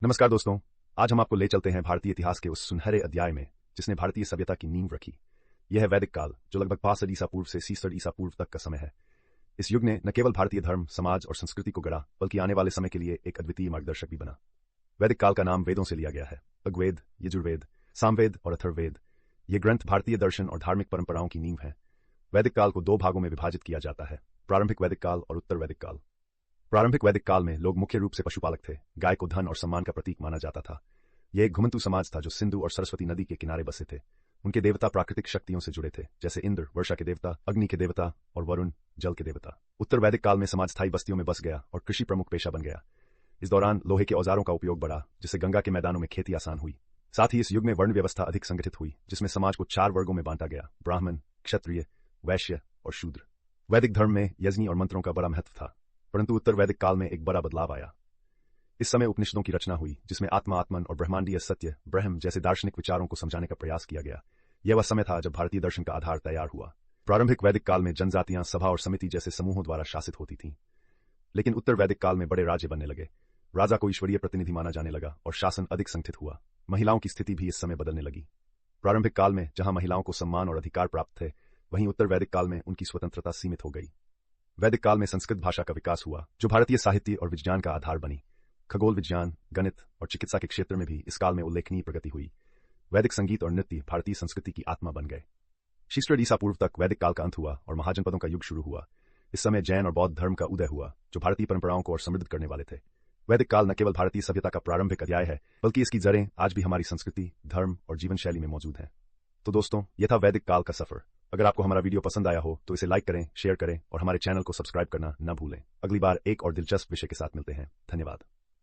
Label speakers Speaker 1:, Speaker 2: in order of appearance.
Speaker 1: नमस्कार दोस्तों। आज हम आपको ले चलते हैं भारतीय इतिहास के उस सुनहरे अध्याय में जिसने भारतीय सभ्यता की नींव रखी। यह है वैदिक काल, जो लगभग 500 ईसा पूर्व से 300 ईसा पूर्व तक का समय है। इस युग ने न केवल भारतीय धर्म, समाज और संस्कृति को गढ़ा, बल्कि आने वाले समय के लिए एक अद्वितीय मार्गदर्शक भी बना। वैदिक काल का नाम वेदों से लिया गया है। ऋग्वेद, यजुर्वेद, सामवेद और अथर्ववेद, ये ग्रंथ भारतीय दर्शन और धार्मिक परंपराओं की नींव हैं। वैदिक काल को 2 भागों में विभाजित किया जाता है, प्रारंभिक वैदिक काल और उत्तर वैदिक काल। प्रारंभिक वैदिक काल में लोग मुख्य रूप से पशुपालक थे। गाय को धन और सम्मान का प्रतीक माना जाता था। यह एक घुमंतु समाज था जो सिंधु और सरस्वती नदी के किनारे बसे थे। उनके देवता प्राकृतिक शक्तियों से जुड़े थे, जैसे इंद्र वर्षा के देवता, अग्नि के देवता और वरुण जल के देवता। उत्तर वैदिक काल में समाज स्थायी बस्तियों में बस गया और कृषि प्रमुख पेशा बन गया। इस दौरान लोहे के औजारों का उपयोग बढ़ा, जिससे गंगा के मैदानों में खेती आसान हुई। साथ ही इस युग में वर्ण व्यवस्था अधिक संगठित हुई, जिसमें समाज को 4 वर्गों में बांटा गया: ब्राह्मण, क्षत्रिय, वैश्य और शूद्र। वैदिक धर्म में यज्ञ और मंत्रों का बड़ा महत्व था, परंतु उत्तर वैदिक काल में एक बड़ा बदलाव आया। इस समय उपनिषदों की रचना हुई, जिसमें आत्मा, आत्मन और ब्रह्मांडीय सत्य, ब्रह्म जैसे दार्शनिक विचारों को समझाने का प्रयास किया गया। यह वह समय था जब भारतीय दर्शन का आधार तैयार हुआ। प्रारंभिक वैदिक काल में जनजातियां सभा और समिति जैसे समूहों द्वारा शासित होती थीं, लेकिन उत्तर वैदिक काल में बड़े राज्य बनने लगे। राजा को ईश्वरीय प्रतिनिधि माना जाने लगा और शासन अधिक संगठित हुआ। महिलाओं की स्थिति भी इस समय बदलने लगी। प्रारंभिक काल में जहां महिलाओं को सम्मान और अधिकार प्राप्त थे, वहीं उत्तर वैदिक काल में उनकी स्वतंत्रता सीमित हो गई। वैदिक काल में संस्कृत भाषा का विकास हुआ, जो भारतीय साहित्य और विज्ञान का आधार बनी। खगोल विज्ञान, गणित और चिकित्सा के क्षेत्र में भी इस काल में उल्लेखनीय प्रगति हुई। वैदिक संगीत और नृत्य भारतीय संस्कृति की आत्मा बन गए। 600 ईसा पूर्व तक वैदिक काल का अंत हुआ और महाजनपदों का युग शुरू हुआ। इस समय जैन और बौद्ध धर्म का उदय हुआ, जो भारतीय परंपराओं को और समृद्ध करने वाले थे। वैदिक काल न केवल भारतीय सभ्यता का प्रारंभिक अध्याय है, बल्कि इसकी जड़ें आज भी हमारी संस्कृति, धर्म और जीवन शैली में मौजूद हैं। तो दोस्तों, यह था वैदिक काल का सफर। अगर आपको हमारा वीडियो पसंद आया हो तो इसे लाइक करें, शेयर करें और हमारे चैनल को सब्सक्राइब करना न भूलें। अगली बार एक और दिलचस्प विषय के साथ मिलते हैं। धन्यवाद।